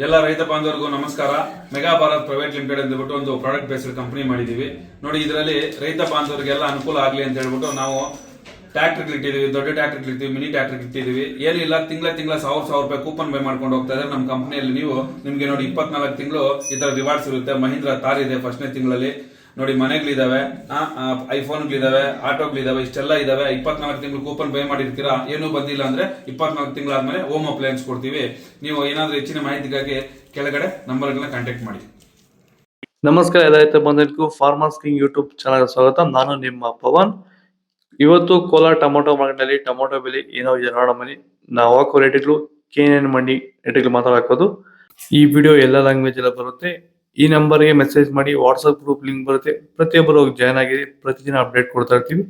ಎಲ್ಲ ರೈತ ಬಾಂಧವರಿಗೂ ನಮಸ್ಕಾರ. ಮೆಗಾ ಭಾರತ್ ಪ್ರೈವೇಟ್ ಲಿಮಿಟೆಡ್ ಅಂದ್ಬಿಟ್ಟು ಒಂದು ಪ್ರಾಡಕ್ಟ್ ಬೇಸ್ಡ್ ಕಂಪನಿ ಮಾಡಿದೀವಿ ನೋಡಿ. ಇದರಲ್ಲಿ ರೈತ ಬಾಂಧವರಿಗೆಲ್ಲ ಅನುಕೂಲ ಆಗಲಿ ಅಂತ ಹೇಳ್ಬಿಟ್ಟು ನಾವು ಟ್ರ್ಯಾಕ್ಟರ್ ಇಟ್ಟಿದೀವಿ, ದೊಡ್ಡ ಟ್ರ್ಯಾಕ್ಟರ್ ಇಟ್ಟಿದೀವಿ, ಮಿನಿ ಟ್ರ್ಯಾಕ್ಟರ್ ಇಟ್ಟಿದೀವಿ. ಏನಿಲ್ಲ, ತಿಂಗಳ 1000 ರೂಪಾಯಿ ಕೂಪನ್ ಬೈ ಮಾಡ್ಕೊಂಡು ಹೋಗ್ತಾ ಇದ್ದಾರೆ ನಮ್ಮ ಕಂಪನಿಯಲ್ಲಿ. ನಿಮ್ಗೆ ನೋಡಿ 24 ತಿಂಗಳು ಈ ತರ ರಿವಾರ್ಡ್ಸ್ ಇರುತ್ತೆ. ಮಹೀಂದ್ರ ತಾರ್ ಇದೆ ಫಸ್ಟ್ನೇ ತಿಂಗಳಲ್ಲಿ ನೋಡಿ. ಮನೆಗಳಿದಾವೆ, ಐಫೋನ್ಗಳಿದಾವೆ, ಆಟೋಗಳಿದಾವೆ, ಇಷ್ಟೆಲ್ಲ ಇದಾವೆ. 24 ತಿಂಗಳು ಕೂಪನ್ ಬೈ ಮಾಡಿರ್ತೀರಾ, ಏನೂ ಬಂದಿಲ್ಲ ಅಂದ್ರೆ 24 ತಿಂಗಳಾದ್ಮೇಲೆ ಹೋಮ್ ಅಪ್ಲಯನ್ಸ್ ಕೊಡ್ತೀವಿ. ನೀವು ಏನಾದ್ರೂ ಹೆಚ್ಚಿನ ಮಾಹಿತಿಗಾಗಿ ಕೆಳಗಡೆ ನಂಬರ್ಗಳನ್ನ ಕಾಂಟ್ಯಾಕ್ಟ್ ಮಾಡಿ. ನಮಸ್ಕಾರ ರೈತ ಬಂಧುಗಳಿಗೂ ಫಾರ್ಮರ್ಸ್ ಕಿಂಗ್ ಯೂಟ್ಯೂಬ್ ಚಾನಲ್ ಸ್ವಾಗತ. ನಾನು ನಿಮ್ಮ ಪವನ್. ಇವತ್ತು ಕೋಲಾರ ಟೊಮೊಟೊ ಮಾರ್ಕೆಟ್ನಲ್ಲಿ ಟೊಮೊಟೊ ಬೆಲೆ ಏನೋ ಇದೆ ನೋಡಮನಿ. ನಾವು ಹಾಕೋ ರೇಟ್ಗಳು KNN ಮಂಡಿ ರೇಟ್ಗಳು ಮಾತ್ರ ಹಾಕೋದು. ಈ ವಿಡಿಯೋ ಎಲ್ಲ ಲ್ಯಾಂಗ್ವೇಜ್ ಎಲ್ಲ ಬರುತ್ತೆ. ಈ ನಂಬರ್ಗೆ ಮೆಸೇಜ್ ಮಾಡಿ, ವಾಟ್ಸಪ್ ಗ್ರೂಪ್ ಲಿಂಕ್ ಬರುತ್ತೆ, ಪ್ರತಿಯೊಬ್ಬರು ಜಾಯ್ನ್ ಆಗಿರಿ. ಪ್ರತಿದಿನ ಅಪ್ಡೇಟ್ ಕೊಡ್ತಾ ಇರ್ತೀವಿ.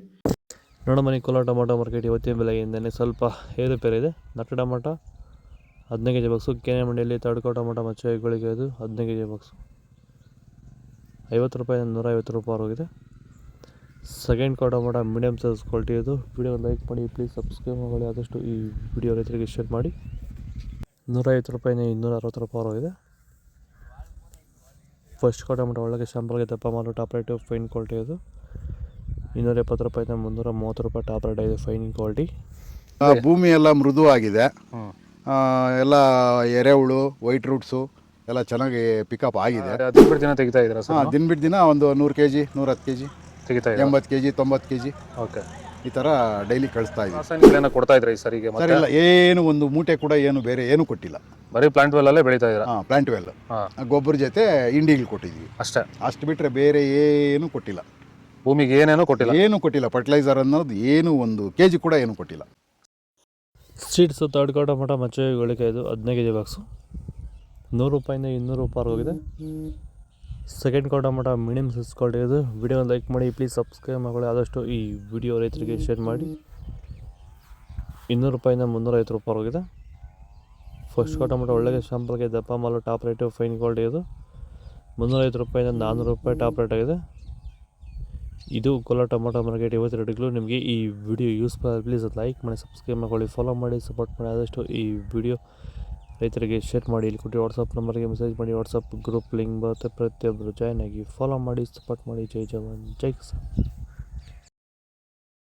ನೋಡಮನಿ ಕೋಲಾರ ಟೊಮೊಟೊ ಮಾರ್ಕೆಟ್ ಇವತ್ತಿನ ಬೆಲೆಯಿಂದನೇ ಸ್ವಲ್ಪ ಏರುಪೇರು ಇದೆ. ನಟ್ಟು ಟೊಮೊಟೊ 15 kg ಬಾಕ್ಸು. KNN ಮಂಡಿಯಲ್ಲಿ ತಡ್ಕೋ ಟೊಮೊಟೊ ಮಚ್ಚೆಗಳಿಗೆ ಅದು 15 kg ಬಾಕ್ಸು 50 ರೂಪಾಯಿಂದ 150 ರೂಪಾಯಿ ಹೋಗಿದೆ. Second tomato medium size quality ಇದು. ವಿಡಿಯೋ ಲೈಕ್ ಮಾಡಿ, ಪ್ಲೀಸ್ ಸಬ್ಸ್ಕ್ರೈಬ್ ಮಾಡಿ. ಆದಷ್ಟು ಈ ವಿಡಿಯೋ ರೈತರಿಗೆ ಶೇರ್ ಮಾಡಿ. 150 ರೂಪಾಯಿಂದ 260 ರೂಪಾಯಿ ಹೋಗಿದೆ. ಫಸ್ಟ್ ಟೊಮೊಟೊ ಒಳಗೆ ಶಾಂಪಲ್ಗೆ ದಪ್ಪ ಮಾಲು ಟಾಪ್ ರೇಟು ಫೈನ್ ಕ್ವಾಲಿಟಿ ಇದು. 270 ರೂಪಾಯಿಂದ 330 ರೂಪಾಯಿ ಟಾಪ್ ರೇಟ್ ಇದೆ ಫೈನ್ ಕ್ವಾಲಿಟಿ. ಭೂಮಿ ಎಲ್ಲ ಮೃದು ಆಗಿದೆ. ಎಲ್ಲ ಎರೆಹುಳು, ವೈಟ್ ರೂಟ್ಸು ಎಲ್ಲ ಚೆನ್ನಾಗಿ ಪಿಕಪ್ ಆಗಿದೆ. ದಿನ ತೆಗಿತಾ ಇದ್ದೀರಾ ಸರ್? ದಿನ ಬಿಟ್ಟು ದಿನ ಒಂದು 100 kg, 110 kg, ತೆಗಿತಾ 80 kg, 90 kg ಓಕೆ. ಈ ಥರ ಡೈಲಿ ಕಳಿಸ್ತಾ ಇದ್ದೀವಿ. ರಾಸಾಯನಿಕಗಳನ್ನ ಕೊಡ್ತಾ ಇದ್ರಾ ಈ ಸರಿಗೆ? ಸರ್ ಇಲ್ಲ, ಏನು ಒಂದು ಮೂಟೆ ಕೂಡ ಏನು ಬೇರೆ ಏನು ಕೊಟ್ಟಿಲ್ಲ. ಬರೀ ಪ್ಲಾಂಟ್ ವೆಲ್ಲಲ್ಲೇ ಬೆಳೀತಾ ಇದ್ದೀರಾ? ಪ್ಲಾಂಟ್ ವೆಲ್ ಗೊಬ್ಬರ ಜೊತೆ ಇಂಡಿಗಳು ಕೊಟ್ಟಿದ್ದೀವಿ ಅಷ್ಟೇ. ಅಷ್ಟು ಬಿಟ್ಟರೆ ಬೇರೆ ಏನು ಕೊಟ್ಟಿಲ್ಲ. ಭೂಮಿಗೆ ಏನೇನೋ ಕೊಟ್ಟಿಲ್ಲ? ಏನು ಕೊಟ್ಟಿಲ್ಲ. ಫರ್ಟಿಲೈಸರ್ ಅನ್ನೋದು ಏನು 1 kg ಕೂಡ ಏನು ಕೊಟ್ಟಿಲ್ಲ. ಸೀಡ್ಸು ತಡ್ಕೋ ಟೊಮೊಟೊ ಮಚ್ಚೆಗಳಿಗೆ ಇದು 15 kg ಬಾಕ್ಸು 100 ರೂಪಾಯಿಂದ 200 ರೂಪಾಯಿ ಹೋಗಿದೆ. Second tomato medium size quality ಇದು. ವಿಡಿಯೋ ಲೈಕ್ ಮಾಡಿ, ಪ್ಲೀಸ್ ಸಬ್ಸ್ಕ್ರೈಬ್ ಮಾಡಿ. ಆದಷ್ಟು ಈ ವಿಡಿಯೋ ರೈತರಿಗೆ ಶೇರ್ ಮಾಡಿ. 200 ರೂಪಾಯಿಂದ 350 ರೂಪಾಯಿ ಹೋಗಿದೆ. ಫಸ್ಟ್ ಟೊಮೊಟೊ ಒಳ್ಳೆಗೆ ಶಾಂಪಲ್ಗೆ ದಪ್ಪ ಮಾಲು ಟಾಪ್ ರೇಟು ಫೈನ್ ಕ್ವಾಲಿಟಿ ಇದು. 350 ರೂಪಾಯಿಂದ 400 ರೂಪಾಯಿ ಟಾಪ್ ರೇಟ್ ಆಗಿದೆ. ಇದು ಕೋಲಾರ ಟೊಮೊಟೊ ಮಾರ್ಕೆಟ್ ಇವತ್ತು ರೇಟ್ಗಳು. ನಿಮಗೆ ಈ ವಿಡಿಯೋ ಯೂಸ್ಫುಲ್ ಆಗಿ ಪ್ಲೀಸ್ ಲೈಕ್ ಮಾಡಿ, ಸಬ್ಸ್ಕ್ರೈಬ್ ಮಾಡಿ, ಫಾಲೋ ಮಾಡಿ, ಸಪೋರ್ಟ್ ಮಾಡಿ. ಆದಷ್ಟು ಈ ವಿಡಿಯೋ ರೈತರಿಗೆ ಶೇರ್ ಮಾಡಿ. ಇಲ್ಲಿ ಕೊಟ್ಟು ವಾಟ್ಸಪ್ ನಂಬರ್ಗೆ ಮೆಸೇಜ್ ಮಾಡಿ, ವಾಟ್ಸಪ್ ಗ್ರೂಪ್ ಲಿಂಕ್ ಬರುತ್ತೆ, ಪ್ರತಿಯೊಬ್ಬರು ಜಾಯ್ನ್ ಆಗಿ ಫಾಲೋ ಮಾಡಿ, ಸಪೋರ್ಟ್ ಮಾಡಿ. ಜೈ ಜವಾನ್, ಜೈ ಕಿಸಾನ್.